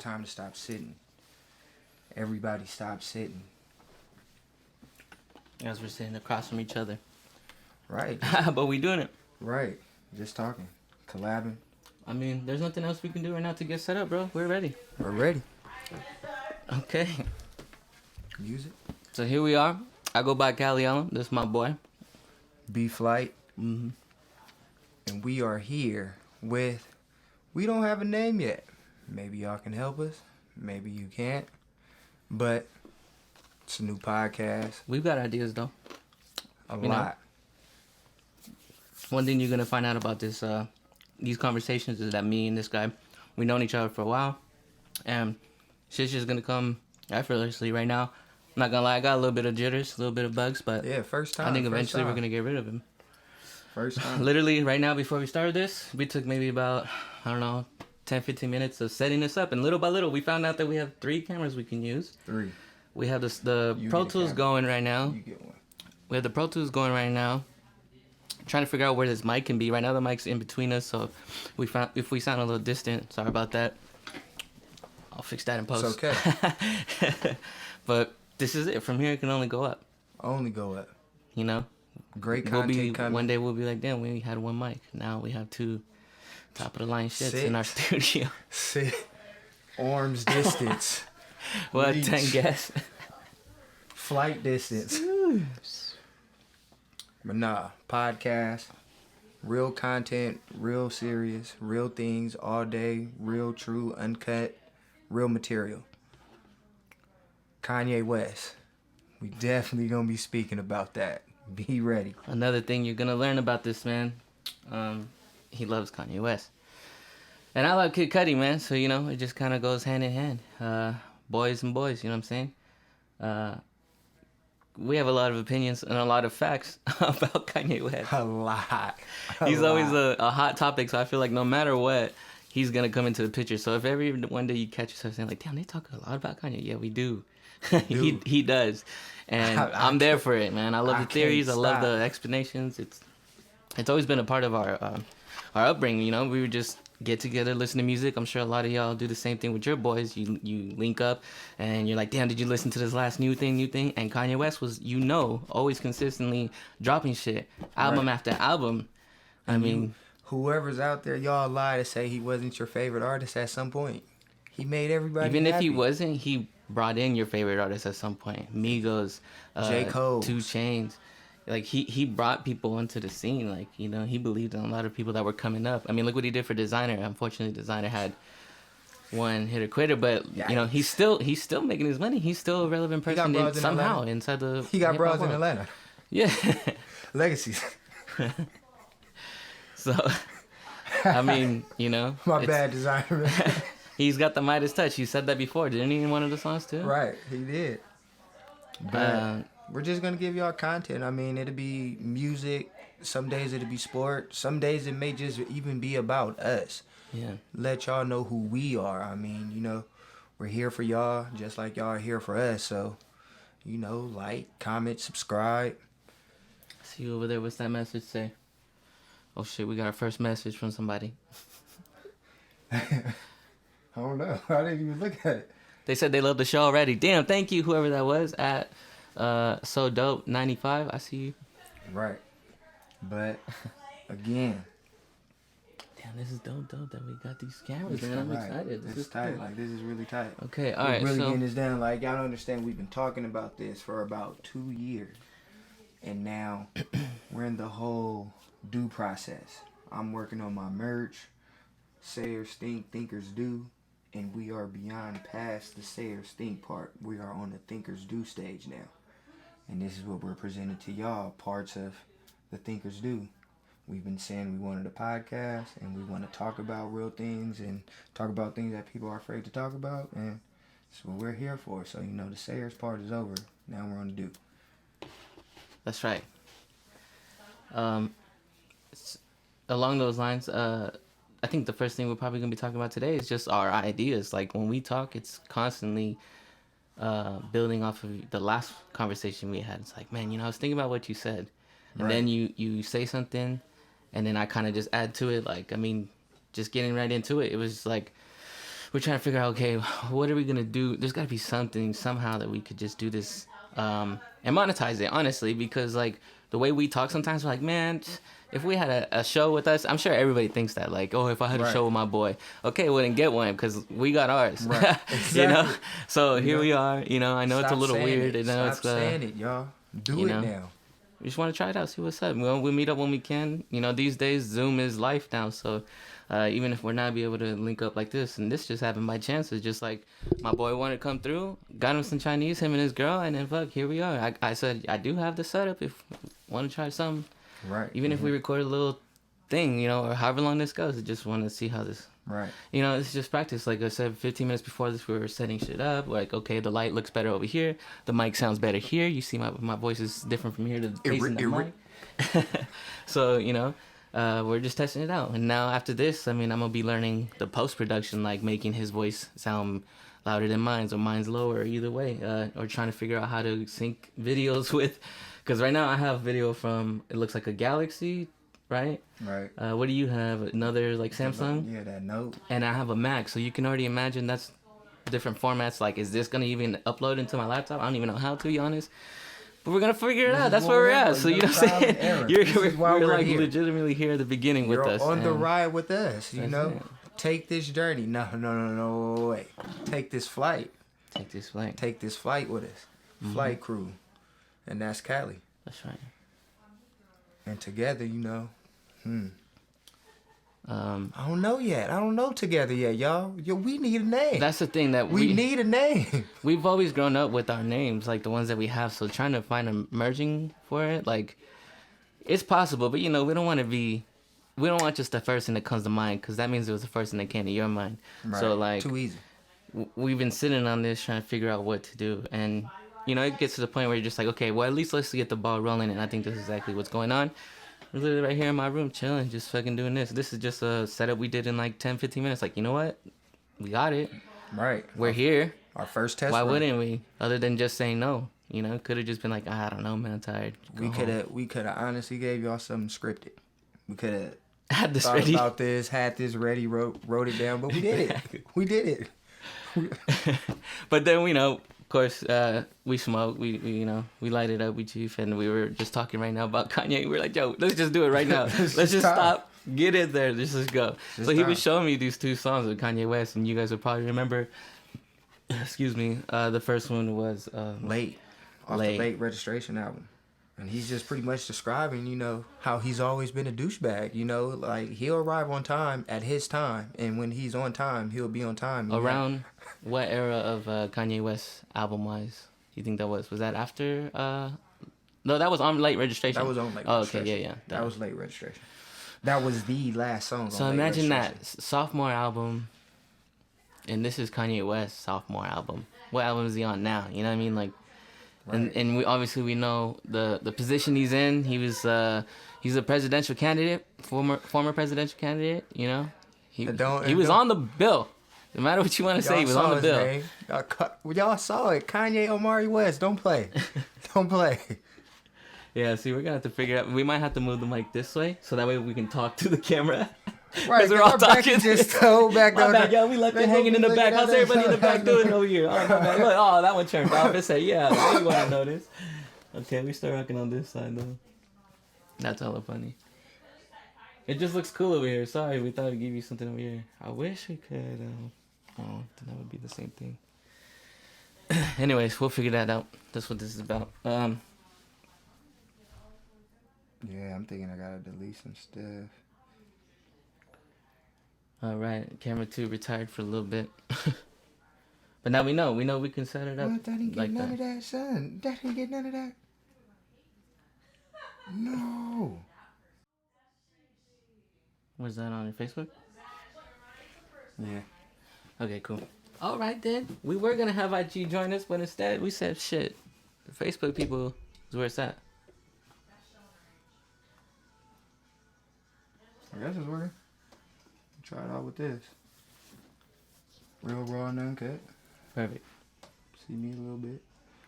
time to stop sitting. Everybody stop sitting. As we're sitting across from each other. Right. But we doing it. Right. Just talking. Collabing. I mean, there's nothing else we can do right now to get set up, bro. We're ready. We're ready. Okay. Music. So here we are. I go by Cali Allen. This is my boy. B-Flight. Mm-hmm. And we are here with... We don't have a name yet. Maybe y'all can help us. Maybe you can't. But it's a new podcast. We've got ideas, though. A You lot. know. One thing you're going to find out about this, these conversations is that me and this guy, we've known each other for a while. And shit's just going to come effortlessly right now. I'm not going to lie, I got a little bit of jitters, a little bit of bugs, but Yeah, first time. I think first eventually time. we're going to get rid of him. First time. Literally, right now, before we started this, we took maybe about, 10, 15 minutes of setting this up. And little by little, we found out that we have 3 cameras we can use. 3. We have the You Pro get a Tools camera. going right now. You get one. We have the Pro Tools going right now. Trying to figure out where this mic can be. Right now the mic's in between us, so if we sound a little distant, sorry about that. I'll fix that in post. It's okay. But this is it. From here it can only go up. Only go up. You know? Great content coming. One day we'll be like, damn, we only had 1 mic. Now we have 2 top of the line shits in our studio. Sit. Arms distance. What, Reach. 10 guests? Flight distance. But nah, podcast, real content, real serious, real things all day, real true, uncut, real material. Kanye West. We definitely gonna be speaking about that. Be ready. Another thing you're gonna learn about this man, he loves Kanye West. And I love Kid Cudi, man, so, you know, it just kind of goes hand in hand. Boys and boys, you know what I'm saying? We have a lot of opinions and a lot of facts about Kanye West. A lot. He's always a hot topic, so I feel like no matter what, he's going to come into the picture. So if every one day you catch yourself saying, like, damn, they talk a lot about Kanye. Yeah, we do. He does. And I'm there for it, man. I love the theories. I love the explanations. It's always been a part of our upbringing, you know. We would just get together, listen to music. I'm sure a lot of y'all do the same thing with your boys. You link up and you're like, damn, did you listen to this last new thing? And Kanye West was, always consistently dropping shit, album after album. I mean, whoever's out there, y'all lie to say he wasn't your favorite artist at some point. He made everybody even happy. if he wasn't, he brought in your favorite artist at some point. Migos, J. Cole, 2 Chainz. Like, he brought people into the scene. Like, you know, he believed in a lot of people that were coming up. I mean, look what he did for Designer. Unfortunately, Designer had one hitter quitter, but, you know, he's still making his money. He's still a relevant person somehow inside the He got hip-hop bros in world. Atlanta. Yeah. Legacies. So, I mean, you know. My bad, Designer. He's got the Midas touch. You said that before, didn't he, in one of the songs, too? Right, he did. But we're just going to give y'all content. I mean, it'll be music. Some days it'll be sport. Some days it may just even be about us. Yeah. Let y'all know who we are. I mean, you know, we're here for y'all just like y'all are here for us. So, you know, like, comment, subscribe. See you over there. What's that message say? Oh, shit, we got our first message from somebody. I don't know. I didn't even look at it. They said they love the show already. Damn, thank you, whoever that was, at So Dope 95. I see you. Right. But, again. Damn, this is dope that we got these cameras, man. I'm excited. This is tight. Cool. Like, this is really tight. Okay, all right. We're really getting this down. Like, y'all don't understand. We've been talking about this for about 2 years. And now, we're in the whole do process. I'm working on my merch. Sayers think, thinkers do. And we are beyond past the Sayers think part. We are on the thinkers do stage now. And this is what we're presenting to y'all, parts of the thinkers do. We've been saying we wanted a podcast and we want to talk about real things and talk about things that people are afraid to talk about. And that's what we're here for. So, you know, the Sayers part is over. Now we're on the do. That's right. Along those lines, I think the first thing we're probably going to be talking about today is just our ideas. Like, when we talk, it's constantly building off of the last conversation we had. It's like, man, you know, I was thinking about what you said. And then you say something, and then I kind of just add to it. Like, I mean, just getting right into it. It was like, we're trying to figure out, okay, what are we gonna do? There's got to be something somehow that we could just do this and monetize it, honestly, because like the way we talk sometimes, we're like, man, if we had a show with us, I'm sure everybody thinks that, like, oh, if I had a show with my boy, okay, well then get one because we got ours, right? Exactly. You know. So here we are. You know, I know it's a little weird. It. I know Stop saying it, y'all. Do it now. We just want to try it out, see what's up. We meet up when we can. You know, these days Zoom is life now, so even if we're not be able to link up like this, and this just happened by chance, it's just like my boy wanted to come through, got him some Chinese, him and his girl, and then fuck, here we are. I said I do have the setup if want to try something. Right. Even if we record a little thing, you know, or however long this goes, I just want to see how this. Right. You know, it's just practice. Like I said, 15 minutes before this, we were setting shit up. Like, okay, the light looks better over here. The mic sounds better here. You see my voice is different from here to facing the mic. So, you know, we're just testing it out. And now after this, I mean, I'm going to be learning the post-production, like making his voice sound louder than mine or mine's lower, either way. Or trying to figure out how to sync videos with. Because right now I have video from, it looks like a Galaxy, right? Right. What do you have? Another like Samsung? Yeah, that Note. And I have a Mac, so you can already imagine that's different formats. Like, is this gonna even upload into my laptop? I don't even know how, to be honest. But we're gonna figure it out. That's where we're at. So you know what I'm saying? You're like here. Legitimately here at the beginning with us. You're on the ride with us. You know, take this journey. No. Wait. Take this flight. Take this flight. Take this flight with us. Flight crew, and that's Cali. That's right. And together, you know. I don't know yet. I don't know together yet, y'all. We need a name. That's the thing that we need a name. We've always grown up with our names, like the ones that we have. So trying to find a merging for it, like it's possible, but you know, we don't want just the first thing that comes to mind, because that means it was the first thing that came to your mind. Right. So like, too easy. We've been sitting on this trying to figure out what to do, and you know, it gets to the point where you're just like, okay, well, at least let's get the ball rolling, and I think this is exactly what's going on. We're literally right here in my room chilling, just fucking doing this. This is just a setup we did in like 10, 15 minutes. Like, you know what? We got it. Right. We're here. Our first test. Why wouldn't we? Other than just saying no. You know, could have just been like, I don't know, man, I'm tired. We could have honestly gave y'all something scripted. We could have had this thought ready. About this, had this ready, wrote it down, but we did it. We did it. But then, you know, of course, we smoke, we you know, we light it up, we chief, and we were just talking right now about Kanye. We were like, yo, let's just do it right now. let's just stop, get it there, just go. So he was showing me these two songs with Kanye West, and you guys will probably remember, excuse me, the first one was Late. Off the Late Registration album. And he's just pretty much describing, you know, how he's always been a douchebag. You know, like, he'll arrive on time at his time, and when he's on time, he'll be on time. Around what era of Kanye West album-wise do you think that was? Was that after? No, that was on Late Registration. That was on Late Registration. Okay, yeah. That was Late Registration. That was the last song. So imagine that sophomore album, and this is Kanye West's sophomore album. What album is he on now? You know what I mean? Like. Right. And we obviously know the position he's in. He's a presidential candidate, former presidential candidate. You know, he was on the bill. No matter what you want to say, he was on the bill. Y'all saw it. Kanye Omari West. Don't play. Don't play. Yeah, see, we're gonna have to figure out. We might have to move the mic this way so that way we can talk to the camera. Right, we're all talking. Just so back my bad, y'all. We left it hanging in the back. How's everybody in the back doing over here? Oh, my bad. Look, that one turned off. It said, yeah, you want to know this. Okay, we start rocking on this side, though. That's hella funny. It just looks cool over here. Sorry, we thought we'd give you something over here. I wish we could. Then that would be the same thing. Anyways, we'll figure that out. That's what this is about. Yeah, I'm thinking I gotta delete some stuff. All right, camera 2 retired for a little bit. But now we know we can set it up. What? That didn't get none of that, son. That didn't get none of that. No. Was that on your Facebook? Yeah. Okay, cool. All right, then. We were going to have IG join us, but instead we said, shit, the Facebook people is where it's at. I guess it's working. Try it out with this. Real raw and uncut. Perfect. See me a little bit.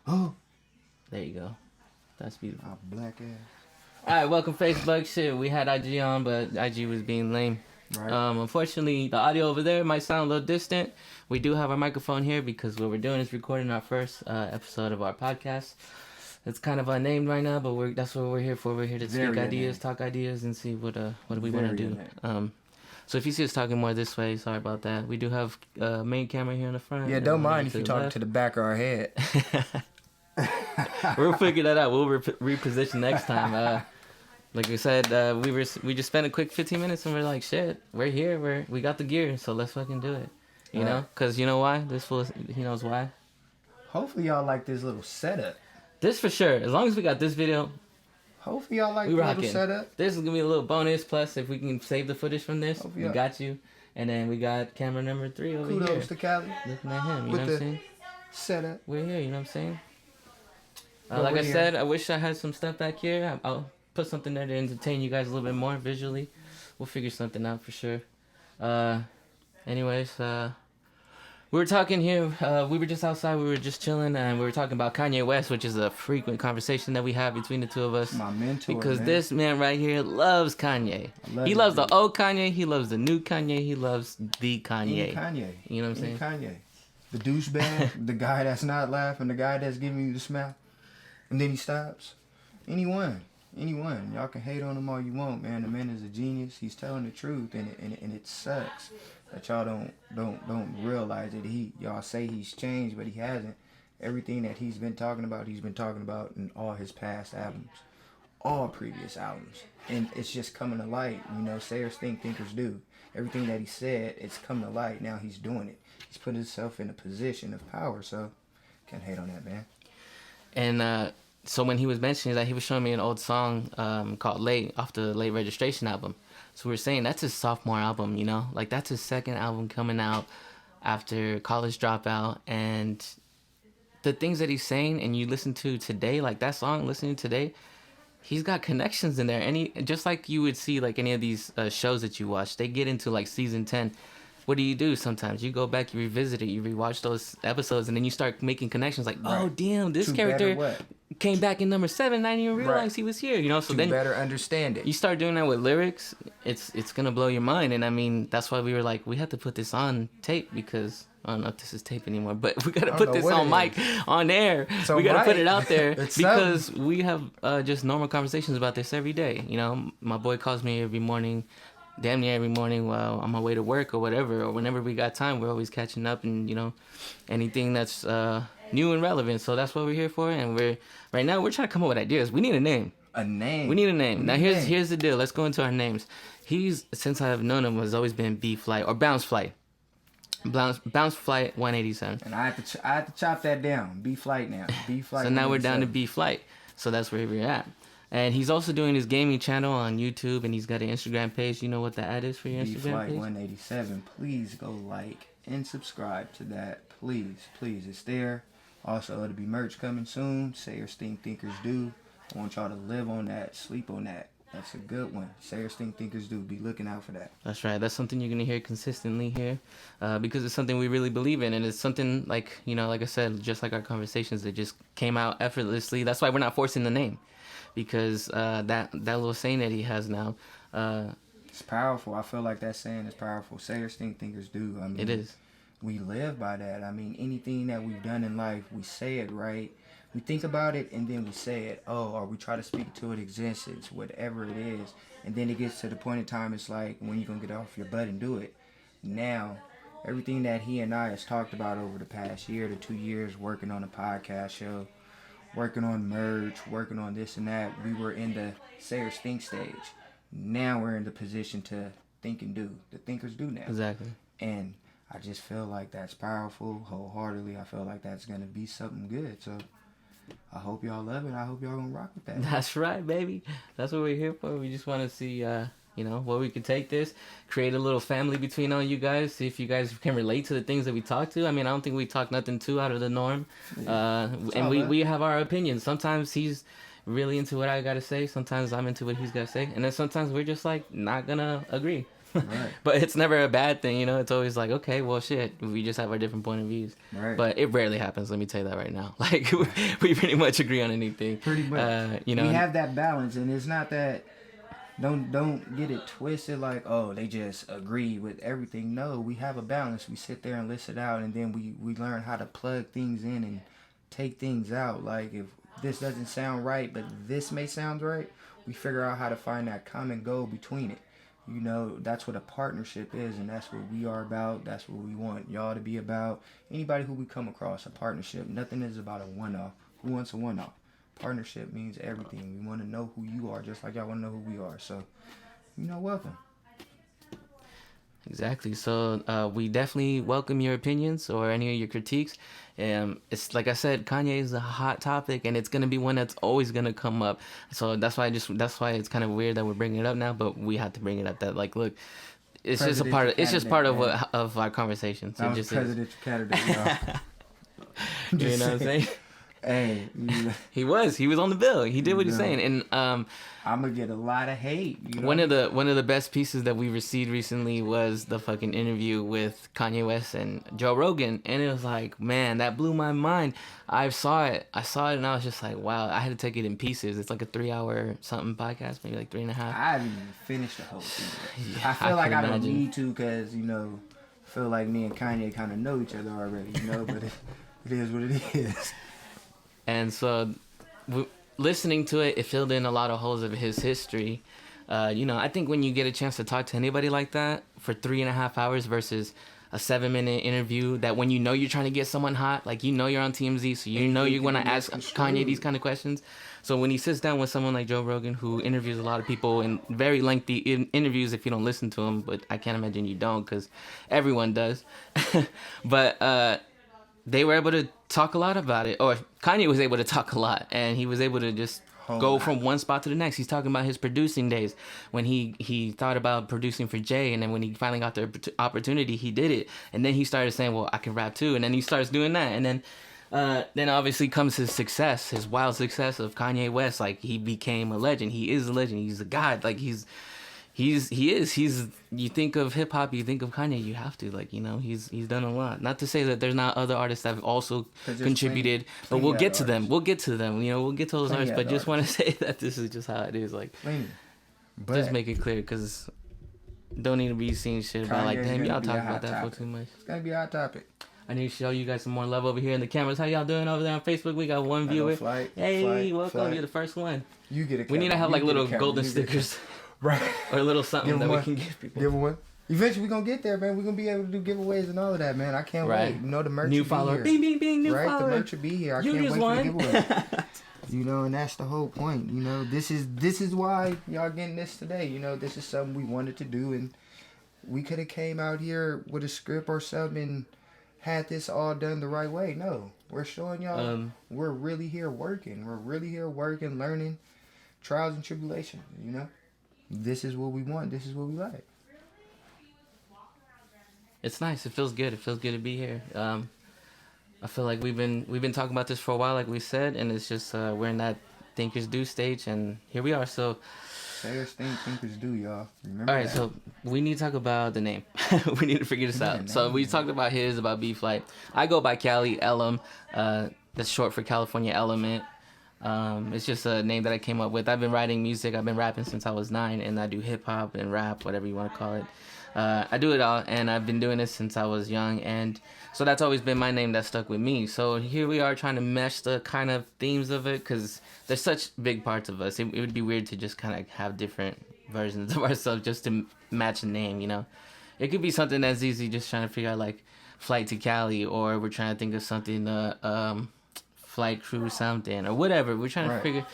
Oh! There you go. That's beautiful. My black ass. Alright, welcome Facebook. Shit, we had IG on, but IG was being lame. Right. Unfortunately, the audio over there might sound a little distant. We do have our microphone here because what we're doing is recording our first episode of our podcast. It's kind of unnamed right now, but that's what we're here for. We're here to speak ideas, talk ideas, and see what we want to do. So if you see us talking more this way, sorry about that. We do have main camera here in the front. Yeah, don't mind if you talk to the back of our head. We'll figure that out. We'll reposition next time. Like we said, we just spent a quick 15 minutes and we're like, shit, we're here. We got the gear, so let's fucking do it. You know? Because you know why? He knows why. Hopefully y'all like this little setup. This for sure. As long as we got this video. Hopefully y'all like the little setup. This is going to be a little bonus. Plus, if we can save the footage from this, we got you. And then we got camera number 3 over here. Kudos to Cali. Looking at him, you know what I'm saying? Setup. We're here, you know what I'm saying? Like I said, I wish I had some stuff back here. I'll put something there to entertain you guys a little bit more visually. We'll figure something out for sure. Anyways, we were talking here. We were just outside. We were just chilling, and we were talking about Kanye West, which is a frequent conversation that we have between the two of us. My mentor, because this man right here loves Kanye. He loves the old Kanye. He loves the new Kanye. He loves the Kanye. Kanye. You know what I'm saying? Kanye. The douchebag, the guy that's not laughing, the guy that's giving you the smile, and then he stops. Anyone. Y'all can hate on him all you want, man. The man is a genius. He's telling the truth, and it sucks that y'all don't realize that y'all say he's changed, but he hasn't. Everything that he's been talking about in all his past albums, all previous albums, and it's just coming to light. You know, sayers think, thinkers do. Everything that he said, it's come to light. Now he's doing it. He's put himself in a position of power, so can't hate on that, man. And so when he was mentioning that, he was showing me an old song called Late, off the Late Registration album. So we were saying that's his sophomore album, you know? Like, that's his second album coming out after College Dropout. And the things that he's saying, and you listen to today, like that song, listening today, he's got connections in there. And just like you would see, like, any of these shows that you watch, they get into, like, season 10. What do you do sometimes? You go back, you revisit it, you rewatch those episodes, and then you start making connections like, oh, damn, this character came back in number 7, and I didn't even realize he was here, you know? So then better understand it. You start doing that with lyrics, it's going to blow your mind. And I mean, that's why we were like, we have to put this on tape because, I don't know if this is tape anymore, but we got to put this on mic, on air. So we got to put it out there because we have just normal conversations about this every day. You know, my boy calls me every morning, damn near every morning while on my way to work or whatever, or whenever we got time, we're always catching up and, you know, anything that's new and relevant. So that's what we're here for. And right now we're trying to come up with ideas. We need a name. We need a name. Now here's the deal. Let's go into our names. Since I've known him, has always been B Flight or Bounce Flight. Bounce Flight 187. And I had to chop that down. B Flight now. B Flight. So now we're down to B Flight. So that's where we're at. And he's also doing his gaming channel on YouTube, and he's got an Instagram page. You know what the ad is for your Instagram page? B-Flight187. Please go like and subscribe to that. Please. It's there. Also, it'll be merch coming soon. Sayers Think, Thinkers Do. I want y'all to live on that, sleep on that. That's a good one. Sayers Think, Thinkers Do. Be looking out for that. That's right. That's something you're going to hear consistently here because it's something we really believe in. And it's something like, you know, like I said, just like our conversations, it just came out effortlessly. That's why we're not forcing the name. Because that little saying that he has now, it's powerful. I feel like that saying is powerful. Sayers think, thinkers do. I mean, it is. We live by that. I mean, anything that we've done in life, we say it, right? We think about it and then we say it. Or we try to speak to it existence, whatever it is. And then it gets to the point in time, it's like, when you gonna get off your butt and do it? Now, everything that he and I has talked about over the past year to 2 years, working on a podcast show, working on merch, working on this and that, we were in the Sayers Think stage. Now we're in the position to think and do. The thinkers do now. Exactly. And I just feel like that's powerful, wholeheartedly. I feel like that's going to be something good. So I hope y'all love it. I hope y'all going to rock with that. That's right, baby. That's what we're here for. We just want to see, you know, where we can take this, create a little family between all you guys, see if you guys can relate to the things that we talk to. I mean, I don't think we talk nothing too out of the norm. And we have our opinions. Sometimes he's really into what I got to say. Sometimes I'm into what he's got to say. And then sometimes we're just, like, not going to agree. Right. But it's never a bad thing, you know. It's always like, okay, well, shit, we just have our different point of views. Right. But it rarely happens. Let me tell you that right now. Like we pretty much agree on anything. Pretty much. You know, we have that balance, and it's not that don't get it twisted like, oh, they just agree with everything. No, we have a balance. We sit there and list it out, and then we learn how to plug things in and take things out. Like if this doesn't sound right, but this may sound right, we figure out how to find that common goal between it. You know, that's what a partnership is, and that's what we are about. That's what we want y'all to be about. Anybody who we come across, a partnership. Nothing is about a one-off. Who wants a one-off? Partnership means everything. We want to know who you are, just like y'all want to know who we are. So, you know, welcome. Exactly. So we definitely welcome your opinions or any of your critiques. It's like I said, Kanye is a hot topic, and it's gonna be one that's always gonna come up. So that's why it's kind of weird that we're bringing it up now, but we have to bring it up. That like, look, it's just a part of of our conversations. That it was just presidential candidate, y'all. You know what I'm saying? Hey, he was on the bill. He did what he's saying, and I'm gonna get a lot of hate. You know? One of the best pieces that we received recently was the fucking interview with Kanye West and Joe Rogan, and it was like, man, that blew my mind. I saw it, and I was just like, wow. I had to take it in pieces. It's like a 3-hour something podcast, maybe like 3.5. I haven't even finished the whole thing. Yeah, I feel like I don't imagine. need to, because I feel like me and Kanye kind of know each other already. But it is what it is. And so, listening to it, it filled in a lot of holes of his history. I think when you get a chance to talk to anybody like that for 3.5 hours versus a 7-minute interview, that when you're trying to get someone hot, like you're on TMZ, so you're going to ask Kanye these kind of questions. So when he sits down with someone like Joe Rogan, who interviews a lot of people in very lengthy interviews if you don't listen to him, but I can't imagine you don't, because everyone does. But they were able to talk a lot about it, or Kanye was able to talk a lot, and he was able to just go from one spot to the next. He's talking about his producing days, when he thought about producing for Jay, and then when he finally got the opportunity, he did it, and then he started saying, well, I can rap too, and then he starts doing that, and then obviously comes his success, his wild success of Kanye West. Like, he became a legend. He is a legend. He's a god. Like, he is. You think of hip hop, you think of Kanye. You have to, he's done a lot. Not to say that there's not other artists that have also contributed, but we'll get to them. We'll get to them. We'll get to those artists. But just want to say that this is just how it is. Like, just make it clear, because don't need to be seeing shit about like, damn, y'all talk about that for too much. It's gonna be a hot topic. I need to show you guys some more love over here in the cameras. How y'all doing over there on Facebook? We got one viewer. Hey, welcome. You're the first one. You get a camera. We need to have like little golden stickers. Right. Or a little something that we can give people. Give one. Eventually we're going to get there, man. We're going to be able to do giveaways and all of that, man. I can't wait. The merch new will follower. be here. Bing, bing, bing, new follower. The merch will be here. I can't wait for the giveaway. And that's the whole point. This is why y'all getting this today. This is something we wanted to do, and we could have came out here with a script or something and had this all done the right way. No. We're showing y'all we're really here working. We're really here working, learning, trials and tribulations, This is what we want. This is what we like. It's nice. It feels good. It feels good to be here. I feel like we've been talking about this for a while, like we said, and it's just we're in that thinkers do stage, and here we are. So sayers think, thinkers do, y'all. Remember. All right, that. so we need to talk about the name. We need to figure this out. So we talked about about B-Flight. I go by Cali Elam. That's short for California Element. It's just a name that I came up with. I've been writing music. I've been rapping since I was 9, and I do hip hop and rap, whatever you want to call it. I do it all, and I've been doing this since I was young, and so that's always been my name that stuck with me. So here we are trying to mesh the kind of themes of it, because there's such big parts of us. It would be weird to just kind of have different versions of ourselves just to match the name, It could be something that's easy, just trying to figure out, like, Flight to Cali, or we're trying to think of something, Flight Crew something, or whatever. We're trying to figure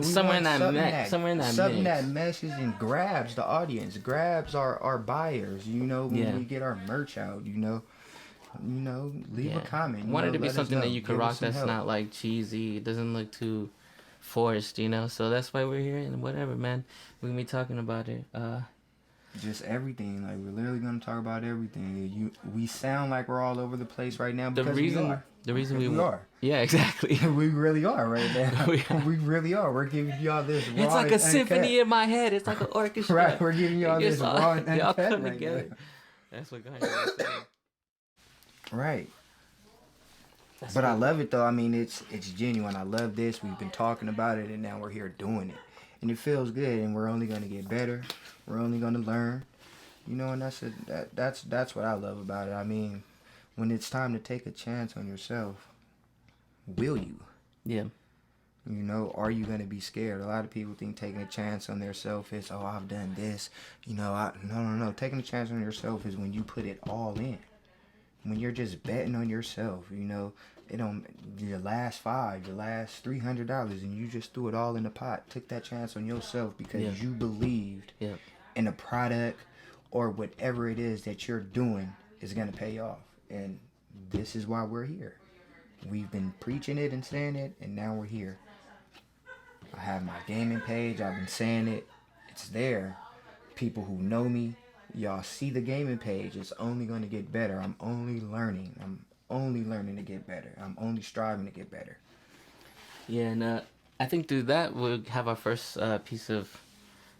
somewhere in that mix. Something that meshes and grabs the audience, grabs our buyers, when we get our merch out, leave a comment. Want it to be something that you can rock that's not like cheesy. It doesn't look too forced, So that's why we're here, and whatever, man. We can be talking about it. Just everything. Like, we're literally gonna talk about everything. We sound like we're all over the place right now because we are. The reason we are. Yeah, exactly. We really are right now. We really are. We're giving y'all this raw. It's like a symphony in my head. It's like an orchestra. Right. We're giving y'all this raw and y'all uncut come right together. now. That's what Kanye was saying. Right. But cool. I love it though. I mean, it's genuine. I love this. We've been talking about it, and now we're here doing it. and it feels good. And we're only gonna get better. We're only gonna learn. You know, and that's what I love about it. I mean, when it's time to take a chance on yourself, will you? Yeah. You know, are you going to be scared? A lot of people think taking a chance on themselves is, oh, I've done this. You know, no. Taking a chance on yourself is when you put it all in. When you're just betting on yourself, you know, your last $300, and you just threw it all in the pot. Took that chance on yourself because you believed in a product or whatever it is that you're doing is going to pay off. And this is why we're here. We've been preaching it and saying it, and now we're here. I have my gaming page. I've been saying it. It's there. People who know me, y'all see the gaming page. It's only going to get better. I'm only learning. I'm only learning to get better. I'm only striving to get better. Yeah, and I think through that we'll have our first piece of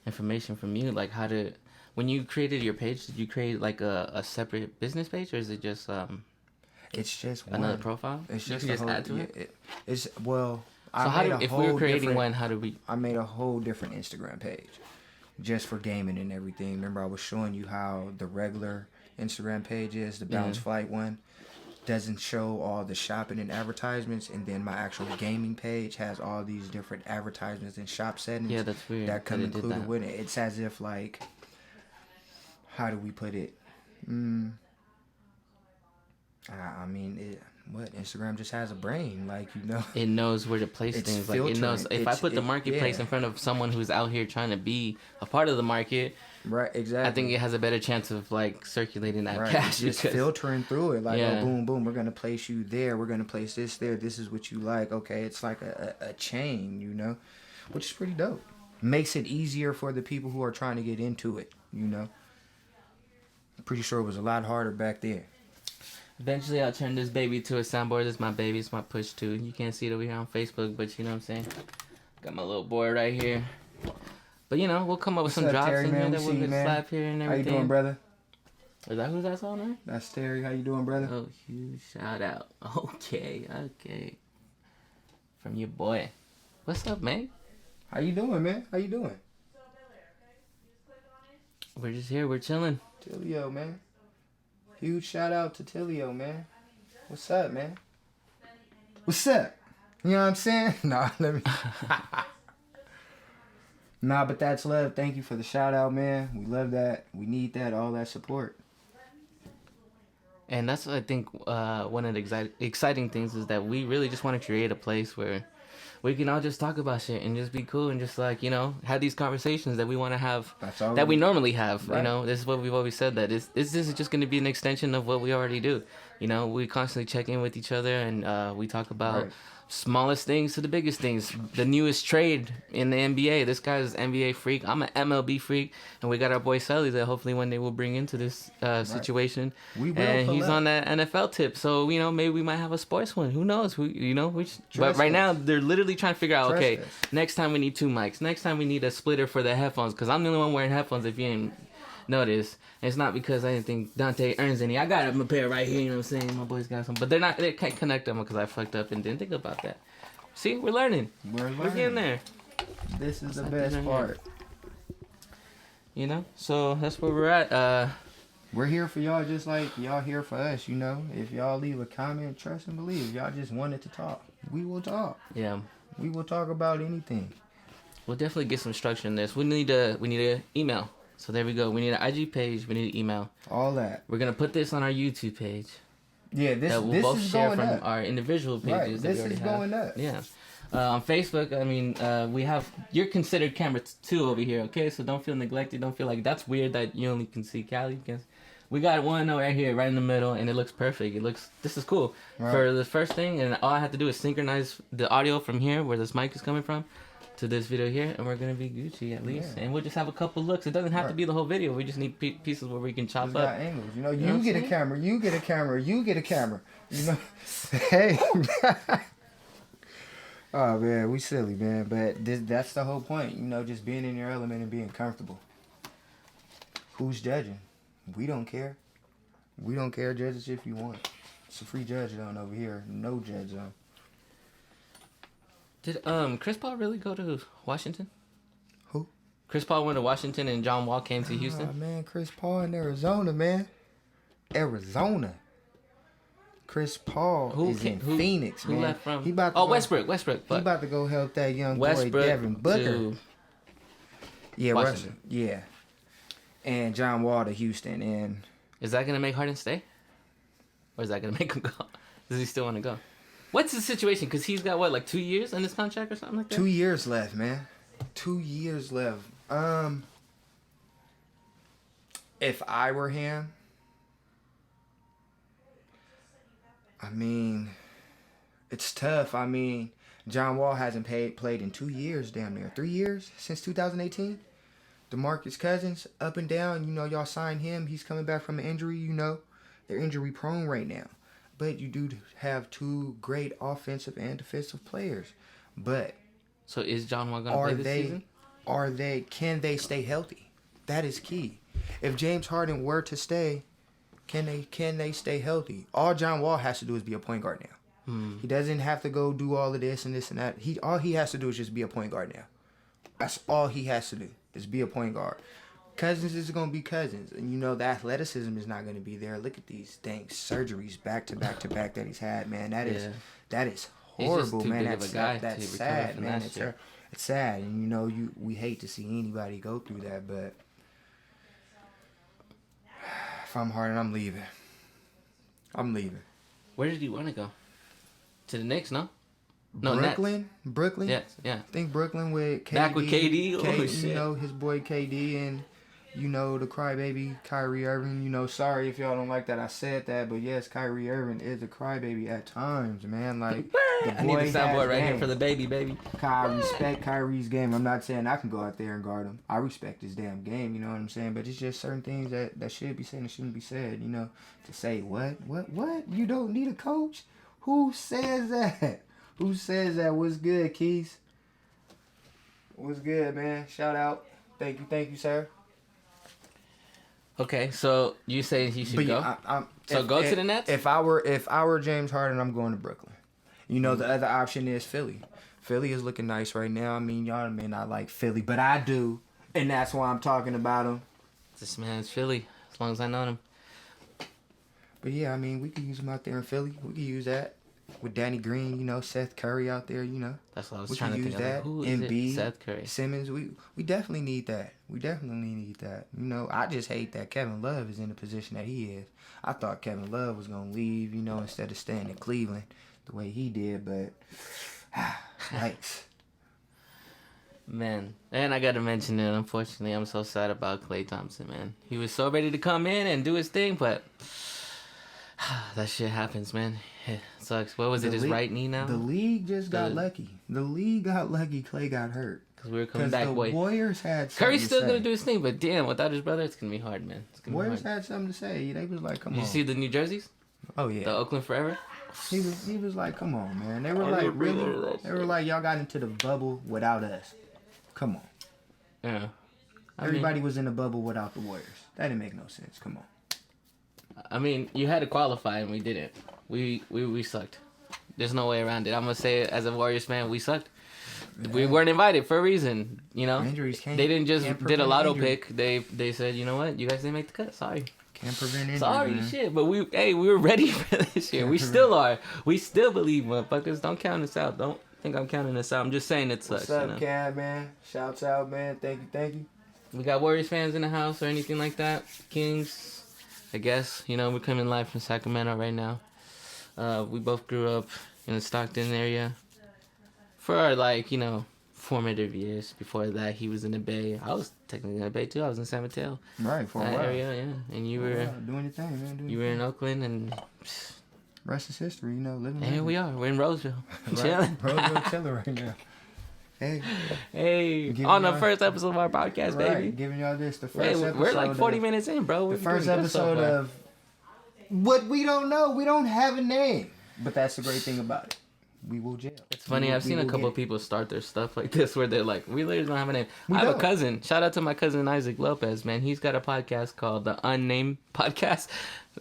information from you, like how to. When you created your page, did you create like a separate business page, or is it just It's just another profile? It's just, you can just add to it. It's well. So if we were creating one, how do we? I made a whole different Instagram page, just for gaming and everything. Remember, I was showing you how the regular Instagram page is, the Balance Flight one, doesn't show all the shopping and advertisements, and then my actual gaming page has all these different advertisements and shop settings. Yeah, that's weird. That come included with it. It's as if like, how do we put it? I mean, Instagram just has a brain, like, you know. It knows where to place things. Like, it knows if I put the marketplace in front of someone who's out here trying to be a part of the market. Right, exactly. I think it has a better chance of like circulating that cash. Just filtering through it, like, oh, boom, boom. We're gonna place you there. We're gonna place this there. This is what you like. Okay, it's like a chain, you know, which is pretty dope. Makes it easier for the people who are trying to get into it, you know. I'm pretty sure it was a lot harder back then. Eventually, I'll turn this baby to a soundboard. This is my baby. It's my push too. You can't see it over here on Facebook, but you know what I'm saying. Got my little boy right here. But you know, we'll come up with some drops Terry, in here that we'll slap here and everything. How you doing, brother? Is that who that's on there? That's Terry. How you doing, brother? Oh, huge shout out. Okay. From your boy. What's up, man? How you doing, man? How you doing? We're just here. We're chilling. Tillio, man. Huge shout out to Tillio, man. What's up, man? What's up? You know what I'm saying? Nah, let me. Nah, but that's love. Thank you for the shout out, man. We love that. We need that. All that support. And that's, I think, one of the exciting things is that we really just want to create a place where we can all just talk about shit and just be cool and just, like, you know, have these conversations that we want to have, that we normally have. Right. You know, this is what we've always said, that this is just going to be an extension of what we already do. You know, we constantly check in with each other, and we talk about smallest things to the biggest things. The newest trade in the NBA. This guy's an NBA freak. I'm an MLB freak, and we got our boy Sully that hopefully one day we'll bring into this situation. We will. And he's on that NFL tip, so you know maybe we might have a sports one. Who knows? But right now they're literally trying to figure out. Okay, next time we need 2 mics. Next time we need a splitter for the headphones, because I'm the only one wearing headphones. If you ain't noticed, it's not because I didn't think Dante earns any. I got him a pair right here. You know what I'm saying? My boys got some, but they can't connect them because I fucked up and didn't think about that. See, we're learning. We're getting there. This is the best part. You know, so that's where we're at. We're here for y'all just like y'all here for us, you know. If y'all leave a comment, trust and believe. If y'all just wanted to talk, we will talk. Yeah. We will talk about anything. We'll definitely get some structure in this. We need a email. So there we go. We need an IG page. We need an email. All that. We're going to put this on our YouTube page. Yeah, this is share going from up. Our individual pages. Right, this is going up. Yeah. On Facebook, I mean, you're considered camera 2 over here, okay? So don't feel neglected. Don't feel like that's weird that you only can see Cali. We got one right here, right in the middle, and it looks perfect. This is cool. Right. For the first thing, and all I have to do is synchronize the audio from here, where this mic is coming from, to this video here, and we're gonna be Gucci at least, and we'll just have a couple looks. It doesn't have to be the whole video. We just need pieces where we can chop up. Got angles, you know. You get a camera. You get a camera. You get a camera. You know. Hey. Oh man, we silly, man, but that's the whole point. You know, just being in your element and being comfortable. Who's judging? We don't care. We don't care. Judge us if you want. It's a free judge zone over here. No judge zone. Did Chris Paul really go to Washington? Chris Paul went to Washington and John Wall came to Houston. Oh, man, Chris Paul in Arizona, man. Arizona. Chris Paul is in Phoenix, man. Who left from? He about to Westbrook. He about to go help that young Westbrook boy Devin Booker. to Yeah, Washington. Yeah. And John Wall to Houston. And is that gonna make Harden stay, or is that gonna make him go? Does he still want to go? What's the situation? Because he's got what, like 2 years in his contract or something like that. 2 years left, man. 2 years left. If I were him, I mean, it's tough. I mean, John Wall hasn't played in 2 years, damn near 3 years since 2018. DeMarcus Cousins, up and down. You know, y'all signed him. He's coming back from an injury. You know, they're injury prone right now. But you do have two great offensive and defensive players. But so is John Wall gonna play this season? Can they stay healthy? That is key. If James Harden were to stay, can they stay healthy? All John Wall has to do is be a point guard now. He doesn't have to go do all of this and this and that. All he has to do is just be a point guard now. That's all he has to do is be a point guard. Cousins is going to be Cousins. And, you know, the athleticism is not going to be there. Look at these dang surgeries back to back to back that he's had, man. That is horrible, man. That's sad, man. It's sad. And, you know, we hate to see anybody go through that. But if I'm Harden, I'm leaving. Where did he want to go? To the Knicks, no? No, Brooklyn? Nets. Brooklyn? Yes, yeah. I think Brooklyn with KD. Back with KD? Oh, shit. You know, his boy KD and, you know, the crybaby Kyrie Irving. You know, sorry if y'all don't like that I said that, but yes, Kyrie Irving is a crybaby at times, man. Like, I need the soundboard right here for the baby. I respect Kyrie's game. I'm not saying I can go out there and guard him. I respect his damn game, you know what I'm saying? But it's just certain things that should be said and shouldn't be said, you know. To say, what? You don't need a coach? Who says that? Who says that? What's good, Keys? What's good, man? Shout out. Thank you, sir. Okay, so you saying he should go? Go to the Nets? If I were James Harden, I'm going to Brooklyn. You know, the other option is Philly. Philly is looking nice right now. I mean, y'all may not like Philly, but I do, and that's why I'm talking about him. This man's Philly, as long as I know him. But yeah, I mean, we could use him out there in Philly. We could use that with Danny Green, you know, Seth Curry out there, you know. That's what I was trying to think of. Like, who is Embiid, Seth Curry? Simmons, we definitely need that. You know, I just hate that Kevin Love is in the position that he is. I thought Kevin Love was going to leave, you know, instead of staying in Cleveland the way he did, but yikes. Man, and I got to mention it, unfortunately, I'm so sad about Klay Thompson, man. He was so ready to come in and do his thing, but that shit happens, man. It sucks. What was it, his right knee now? The league just got lucky. The league got lucky Klay got hurt. Because we were coming back, boy. The Warriors had something Curry's still to going say. to do his thing, but damn, without his brother, it's going to be hard, man. Warriors had something to say. They was like, come on. Did you see the New Jerseys? Oh, yeah. The Oakland Forever? He was like, come on, man. They were like, really? They were like, y'all got into the bubble without us. Come on. Yeah. Everybody was in the bubble without the Warriors. That didn't make no sense. Come on. I mean, you had to qualify and we didn't. We sucked. There's no way around it. I'm gonna say it as a Warriors fan, we sucked. We weren't invited for a reason, you know. Injuries can't. They didn't just did a lotto injury. pick. They said, you know what, you guys didn't make the cut. Sorry. Can't prevent injury. Sorry, man. shit. But we were ready for this year. We still are. We still believe, motherfuckers. Don't count us out. Don't think I'm counting us out. I'm just saying it sucks. What's up, you know? Cab, man? Shouts out, man. Thank you. We got Warriors fans in the house or anything like that. Kings, I guess. You know, we're coming live from Sacramento right now. We both grew up in the Stockton area. For our, like, you know, formative years. Before that, he was in the Bay. I was technically in the Bay, too. I was in San Mateo. Right, for a That while. area, yeah. And you were... doing your thing, man. You were in Oakland, and... Rest is history, you know. Living. And here we are. We're in Roseville. Right. Chilling. Roseville chilling right now. Hey, on the first episode of our podcast, right, baby. Giving y'all this, the first Hey, episode. we're like 40 minutes in, bro. The first episode of what we don't know. We don't have a name. But that's the great thing about it. We will jail. It's funny. I've seen a couple of people start their stuff like this where they're like, we literally don't have a name. We I have don't. a cousin. Shout out to my cousin Isaac Lopez, man. He's got a podcast called The Unnamed Podcast.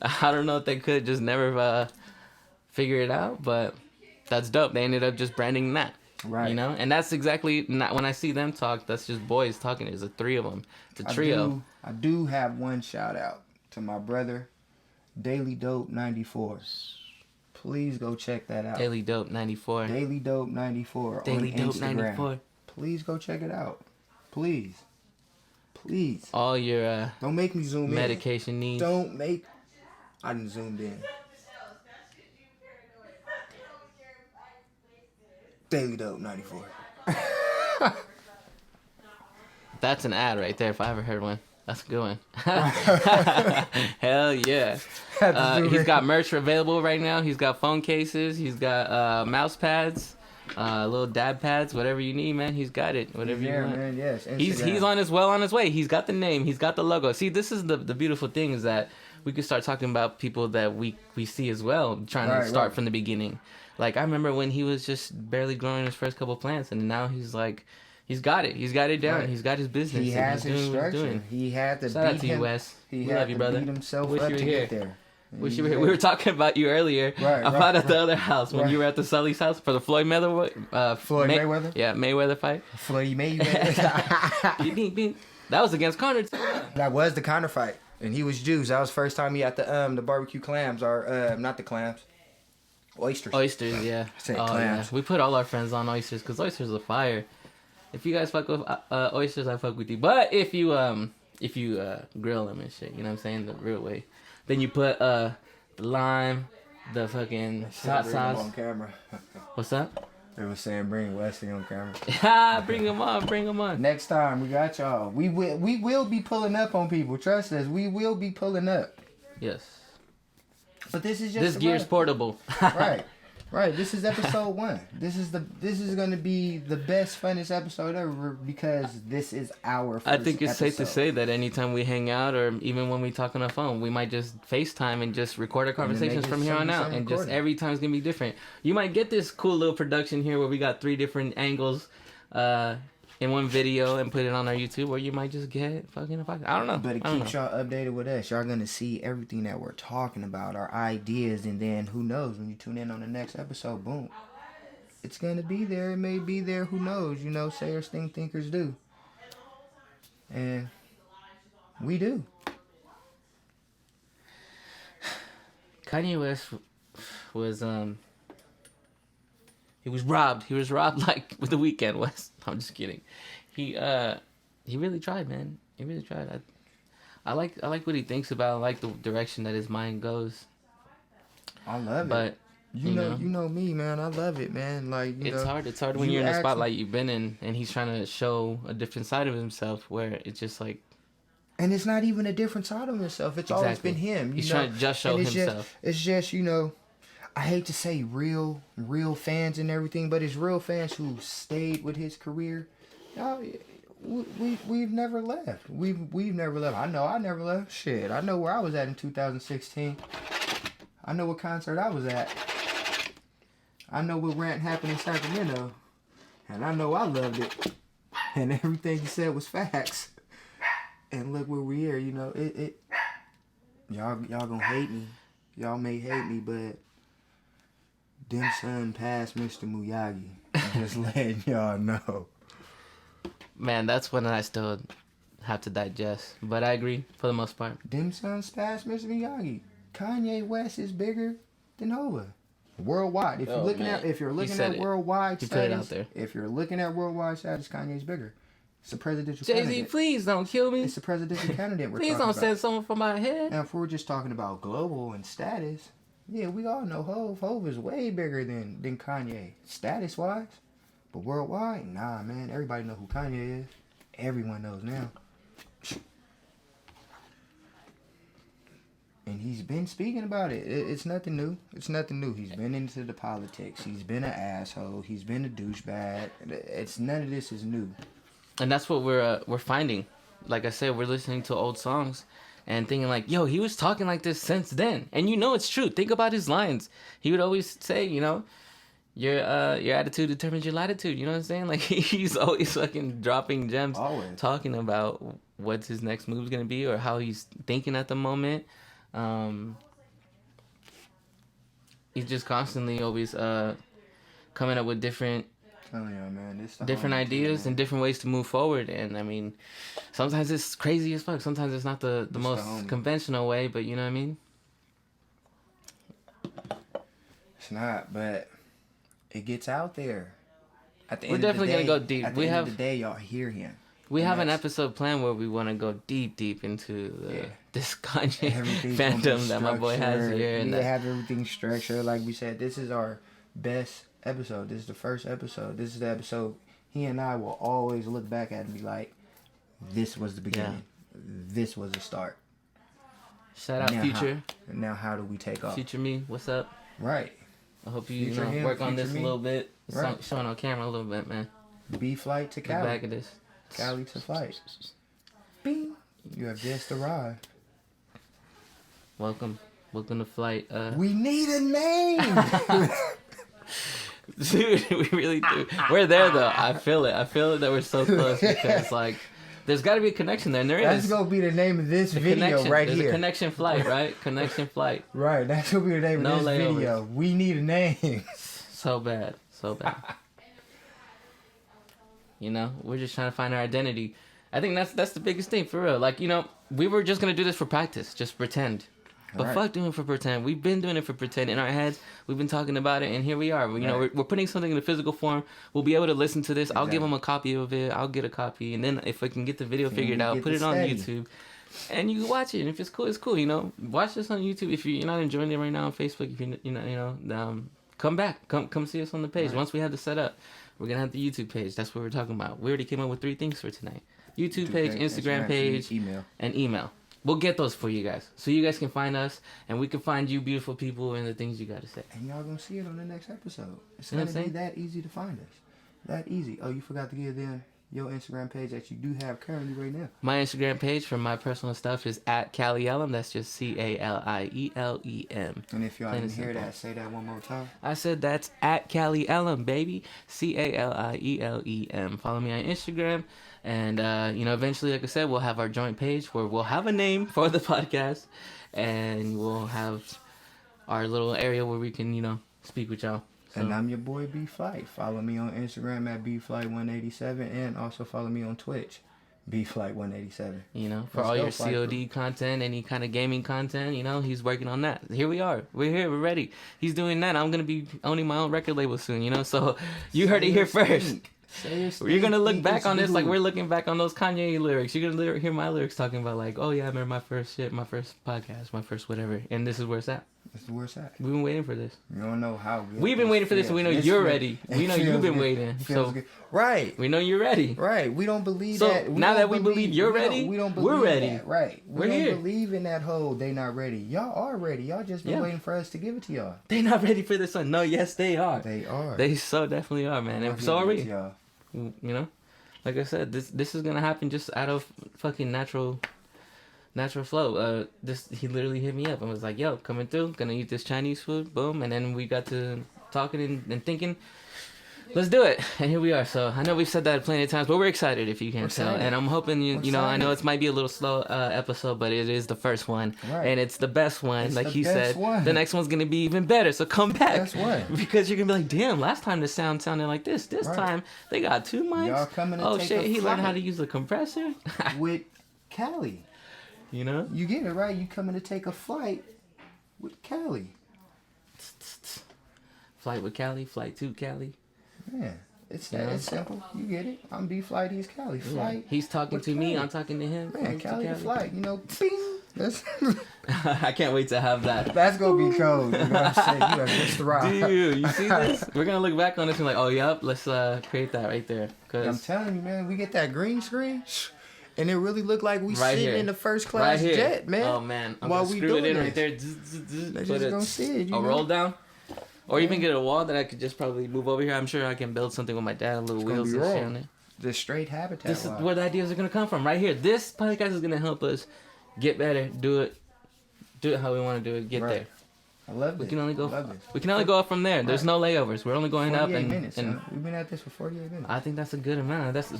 I don't know if they could just never figure it out, but that's dope. They ended up just branding that. Right. You know, and that's exactly not when I see them talk. That's just boys talking. There's a three of them. It's a trio. I do have one shout out to my brother, Daily Dope 94. Please go check that out. Daily Dope 94. Daily Dope 94 Daily on Dope Instagram. 94. Please go check it out. Please. Please. All your don't make me zoom medication in. needs. Don't make. I didn't zoomed in. Daily Dope 94. That's an ad right there if I ever heard one. That's a good one. Hell yeah. He's got merch available right now. He's got phone cases. He's got mouse pads, little dab pads, whatever you need, man. He's got it. Whatever you want. Man, yes. He's on his way. He's got the name. He's got the logo. See, this is the beautiful thing is that we could start talking about people that we see as well, trying to start from the beginning. Like, I remember when he was just barely growing his first couple plants, and now he's like, he's got it. He's got it down. Right. He's got his business. He has his structure. He had to Shout out to you, Wes. He had to beat himself up to get there. Wish you were here. We were talking about you earlier. About at the other house when you were at the Sully's house for the Floyd Mayweather. Floyd Mayweather? Yeah, Mayweather fight. Floyd Mayweather. That was against Conor. That was the Conor fight. And he was Jews. That was the first time he had the barbecue clams, or not the clams. Oysters. Oysters, yeah. Clams. Yeah. We put all our friends on oysters because oysters are fire. If you guys fuck with oysters, I fuck with you. But if you grill them and shit, you know what I'm saying, the real way, then you put the lime, the fucking hot sauce. On camera. What's up? They were saying bring Wesley on camera. Bring him on. Next time we got y'all. We will be pulling up on people. Trust us. We will be pulling up. Yes. But this is just this gear's portable. Right. This is episode 1. This is going to be the best, funnest episode ever because this is our first I think it's episode. safe to say that anytime we hang out or even when we talk on the phone, we might just FaceTime and just record our conversations from here on out. And just every time's going to be different. You might get this cool little production here where we got 3 different angles in one video and put it on our YouTube, or you might just get fucking a podcast. I don't know. But it keeps y'all updated with us. Y'all gonna see everything that we're talking about, our ideas, and then who knows, when you tune in on the next episode, boom. It's gonna be there. It may be there, who knows, you know, sayers think thinkers do. And we do. Kanye West was he was robbed. He was robbed like with the Weeknd was. I'm just kidding. He really tried, man. He really tried. I like what he thinks about. I like the direction that his mind goes. I love it. But you know me, man. I love it, man. Like it's hard. It's hard when you're in the spotlight you've been in, and he's trying to show a different side of himself, where it's just like. And it's not even a different side of himself. It's always been him. He's trying to just show himself. It's just, you know, I hate to say real fans and everything, but it's real fans who stayed with his career. We've never left. We've never left. I know I never left. Shit, I know where I was at in 2016. I know what concert I was at. I know what rant happened in Sacramento, and I know I loved it. And everything he said was facts. And look where we are. You know it. Y'all gonna hate me. Y'all may hate me, but. Dem son passed Mr. Miyagi. Just letting y'all know. Man, that's one that I still have to digest. But I agree for the most part. Dem sons passed Mr. Miyagi. Kanye West is bigger than Hova. Worldwide. If you're looking at worldwide status, put it out there. If you're looking at worldwide status, Kanye's bigger. It's a presidential Jay-Z, candidate. Please don't kill me. It's a presidential candidate we're please talking about. Please don't send someone from my head. Now, if we're just talking about global and status, yeah, we all know Hov. Hov is way bigger than Kanye, status-wise. But worldwide, nah, man. Everybody know who Kanye is. Everyone knows now. And he's been speaking about it. It's nothing new. It's nothing new. He's been into the politics. He's been an asshole. He's been a douchebag. None of this is new. And that's what we're finding. Like I said, we're listening to old songs and thinking like, yo, he was talking like this since then. And you know it's true. Think about his lines. He would always say, you know, your attitude determines your latitude. You know what I'm saying? Like, he's always fucking dropping gems. Always. Talking about what's his next move's going to be or how he's thinking at the moment. He's just constantly always coming up with different telling y'all, man, this different ideas and different ways to move forward. And I mean, sometimes it's crazy as fuck. Sometimes it's not the most conventional way, but you know what I mean? It's not, but it gets out there. We're definitely going to go deep. At the end of the day, y'all hear him. We have an episode planned where we want to go deep into this Kanye fandom that my boy has here. And we have everything structured. Like we said, this is our best episode. This is the first episode. This is the episode he and I will always look back at and be like, this was the beginning. Yeah. This was the start. Shout out Future. Now how do we take off? Future me, what's up? Right. I hope you work on this a little bit. Right. Showing on camera a little bit, man. B flight to Cali. Back of this. Cali to flight. Bing. You have just arrived. Welcome to flight. We need a name. Dude, we really do. We're there though. I feel it that we're so close because like there's got to be a connection there. And there That's gonna be the name of this video right There's here. A connection flight, right? Connection flight. Right. That's gonna be the name of this video. We need a name. So bad. You know, we're just trying to find our identity. I think that's the biggest thing for real. Like, you know, we were just gonna do this for practice, just pretend. But fuck doing it for pretend. We've been doing it for pretend in our heads. We've been talking about it, and here we are. You know, we're putting something in a physical form. We'll be able to listen to this. Exactly. I'll give them a copy of it. I'll get a copy, and then if I can get the video figured out, put it on YouTube, and you can watch it. And if it's cool, it's cool. You know, watch this on YouTube. If you're not enjoying it right now on Facebook, if come back, come see us on the page. Once we have the set up, we're gonna have the YouTube page. That's what we're talking about. We already came up with 3 things for tonight: YouTube page, Instagram page, and email. We'll get those for you guys, so you guys can find us, and we can find you beautiful people and the things you got to say. And y'all gonna see it on the next episode. It's gonna be that easy to find us. That easy. Oh, you forgot to give them your Instagram page that you do have currently right now. My Instagram page for my personal stuff is @CaliElem. That's just CALIELEM. And if y'all didn't hear that, say that one more time. I said that's @CaliElem, baby. CALIELEM. Follow me on Instagram. And, eventually, like I said, we'll have our joint page where we'll have a name for the podcast. And we'll have our little area where we can, speak with y'all. So. And I'm your boy B Flight. Follow me on Instagram at BFlight187 and also follow me on Twitch, BFlight187. For all your COD content, any kind of gaming content, he's working on that. Here we are. We're here. We're ready. He's doing that. I'm going to be owning my own record label soon, so you heard it here first. You're going to look back on this like we're looking back on those Kanye lyrics. You're going to hear my lyrics talking about like, oh yeah, I remember my first shit, my first podcast, my first whatever. And this is where it's at. This is where it's at. We've been waiting for this. You don't know how good we've been waiting for this, and we know you're ready. We know you've been waiting. So right. We know you're ready. Right. We don't believe so that. So now that we believe you're ready, we're ready. That. Right. We're here. We don't believe in that whole they not ready. Y'all are ready. Y'all just been waiting for us to give it to y'all. They not ready for this one. No, yes, they are. They are. They so definitely are, man. And so are we. Y'all. Like I said, this is gonna happen just out of fucking natural flow. He literally hit me up and was like, "Yo, coming through, gonna eat this Chinese food." Boom, and then we got to talking and thinking, let's do it. And here we are. So I know we've said that plenty of times, but we're excited if you can't tell. And I'm hoping I know it might be a little slow episode, but it is the first one, and it's the best one. It's like he said, the next one's gonna be even better. So come back, because you're gonna be like, damn, last time the sound sounded like this. This time they got 2 mics. Y'all coming to take shit, he learned how to use a compressor with Cali. You get it right. You coming to take a flight with Cali. Flight with Cali, flight to Cali. Yeah, it's simple. You get it. I'm B Flight. He's Cali. Flight. He's talking to me. I'm talking to him. Man, Cali to Flight. Bing. I can't wait to have that. That's gonna be cold. You know what I'm saying? You have just arrived. Dude, you see this? We're gonna look back on this and like, oh yep, let's create that right there. I'm telling you, man, we get that green screen. And it really looked like we sitting in the first class jet, man. Oh man, I'm gonna screw it in right there. They're just gonna see it. Roll down, or even get a wall that I could just probably move over here. I'm sure I can build something with my dad, little wheels and shit on it. The straight habitat. This is where the ideas are gonna come from, right here. This podcast is gonna help us get better, do it how we want to do it, get there. I love it. We can only go up from there. There's no layovers. We're only going up and we've been at this for 48 minutes. I think that's a good amount. That's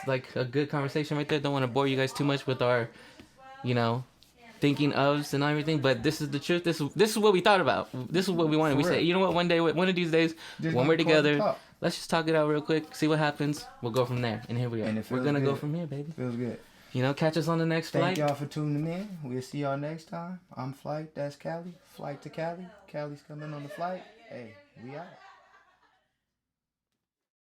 like a good conversation right there. Don't want to bore you guys too much with our, thinking ofs and everything, but this is the truth. This is what we thought about. This is what we wanted. We said, you know what? One of these days, when we're together, let's just talk it out real quick. See what happens. We'll go from there. And here we are. We're gonna go from here, baby. Feels good. You know, catch us on the next flight. Thank y'all for tuning in. We'll see y'all next time. I'm Flight. That's Cali. Flight to Cali. Cali's coming on the flight. Hey, we out.